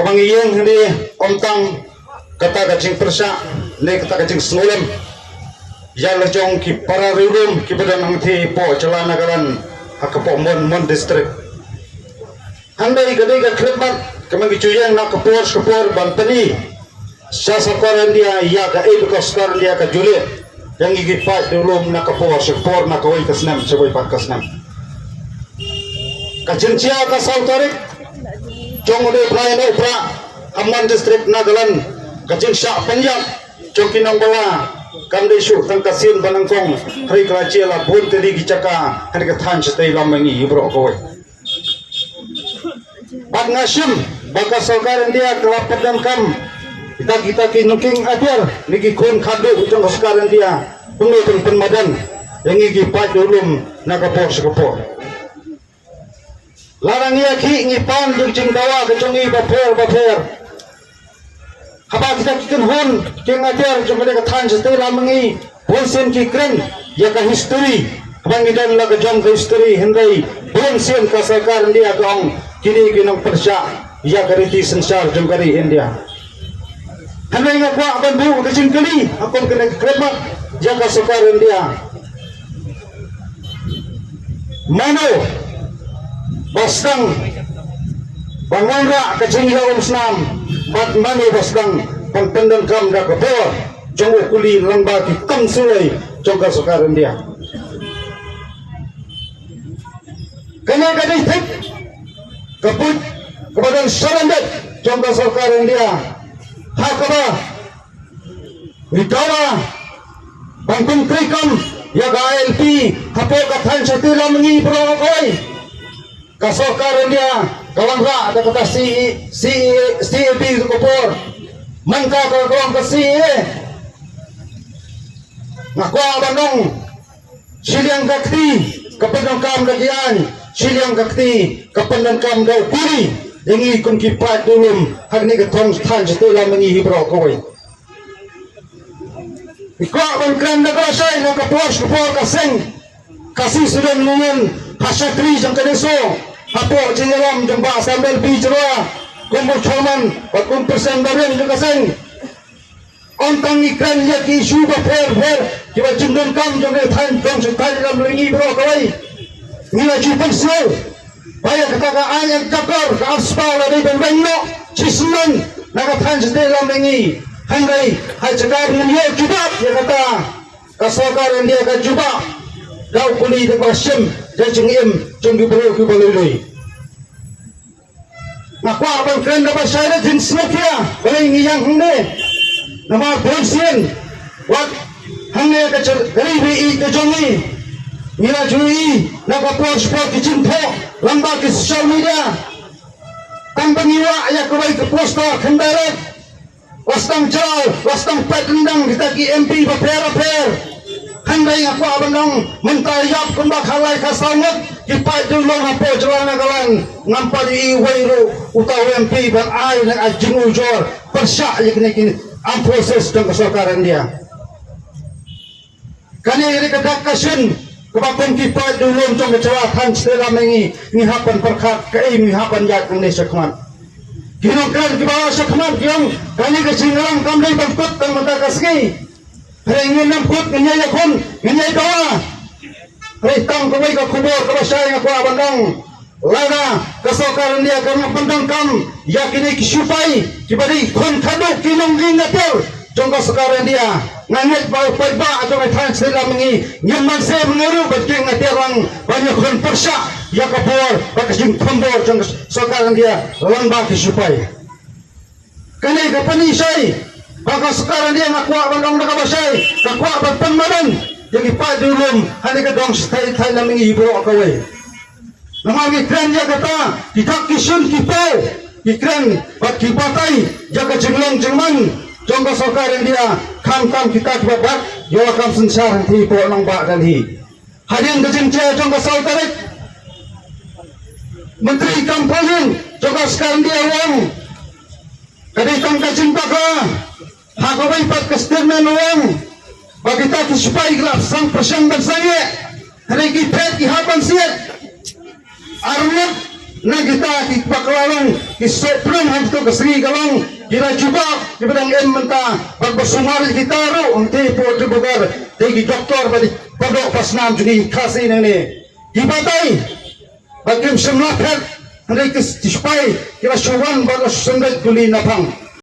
Kamangiyang hindi omtang kata kacing persa, ne kata kacing snolam. Yala jong ki para rilum ki badan ang ti po celana kalan akapo mon district. Handai gadai ka khidmat kamangi chuyang na kapor bantani. Sa sakaran dia ya ka ka sakaran dia ka Juliet. Yang gigipat rilum na kapor na kawai kasnam sabay pakasnam. Kajincia ka sautarik jong ode prayan upra Amman district Nagaland kajin sya Punjab jong kinang bawa kamde syuk tang kasin banangkong hari keraci la pun tadi gicaka hari kethan setai lamangi ibro kawai bak ngasim baka sarkar India kelapat dan kam kita kinuking ajar niki kun khadu jong sarkar India pengutun penmadan yang igi pat dulum nakapor sekapor larang ia ki ngipan jeng cingdawa kecongi baper haba kita kikan hon keng ajar jeng mereka than setai lamangi bonsen ki kren ya ka history bangidan la ka jong ka history hendai bonsen ka sarkar India gong kini kinong persya ya kariti sensar jeng kari India hendai ngakwa bandu ka jingkali akon kena kremat ya ka sarkar India mano Bastang Bangonra kacingga Snam Mat mani bastang Pangtandang kam da kapor Jong ukuli langba ki kam sulay Jong ka sakaran dia Kanya kadang tip Kaput Kepadang sarandat Jong ka sakaran dia Hakaba Wikawa Bangkong krikam Yaga ALP Hapo kathan satila mengi prokoy kasarkar India kawan ra ada kata CAB kupor mangka kawan ka CA ngakwa banong siliang gakti kapandang kam dagian siliang gakti kapandang kam daw puri ingi kung kipat dulum hagni katong than setela mengi hibro koy ikwa ban kran da kasay na kapos kupor kaseng kasi sudan nungen hasatri jang kadeso apo jingalam jang ba sambal bijra kumpul choman pakum persen barin jang kaseng ontang ikran ya ki shuba fer kiba jindon kam jang than jang setai lam ringi bro kawai ngila jupan sel baya kata ka anyang kapar ka aspal ada dan banyo chisman naga than setai lam ringi handai hai cakar nyo jubab ya kata kasakar dia ka jubab daw kuli de basim dan jengim jeng gubernur kubalului nakwa bang kren da basaya jin smokia balai ngiyang hande nama bonsen wat hande ka garibi I ka jongi ngila jui naka sport ki cintho lamba ki social media tambangiwa ya kubai ke posta khandarat wastang chal wastang patendang kita ki MP baper handai aku abang mentayap kembak halai kasangat kipai dulung hapo celana kalan ngampadi iwairu utau MP ban ai na ajing ujor persyak kini am proses dan kesakaran dia kani ini kedak kasun kebakon kipai dulung jong kecelakaan setelah mengi ngihapan perkat kei ngihapan yak ni sekman kinong kan kibawa sekman kiong kani kecingalang kamdai bangkut tang mendakaski ingin namput nganyay akon nganyay dawa tang kawai ka kubor kabasay nga kwa bandang lana kasakaran dia karena pandang kam yakini kisupay kibali kon kadok kinong ingatel jong kasakaran dia nganyay ba atau may than sila mengi nyaman se mengeru bating ngaterang banyak kon persya yakapor bakasing tombor jong kasakaran dia lamba kisupay kanay kapanisay baka sekarang dia ngakwa bandang nakabasay kakwa bagpangmanan yang ipadulong halika dong stay namin ibro akaway namagi kren ya kata kita kisun kipaw ikren bak kipatay jaga jenglong jengman jongga sekarang dia kam kita kibabak yawa kam sensar hi po nang ba dalhi hadin kejengce jongga sautarik menteri kampanye jongga sekarang dia wang kaditang kajinta ka hakaway pagkastirnan uang bagi tak supaya gelap sang persyang bersaya hari kita kihapan siat arunat na kita ipaklalong isoprum hanto kasri kalong kira juba ibadang menta pagbasumari kita ro ang tipo de bugar tegi doktor badi padok pasnam juni kasi nang ni ibatay bagim semlakat Henry Kispai kira syuwan bagas sendat guli napang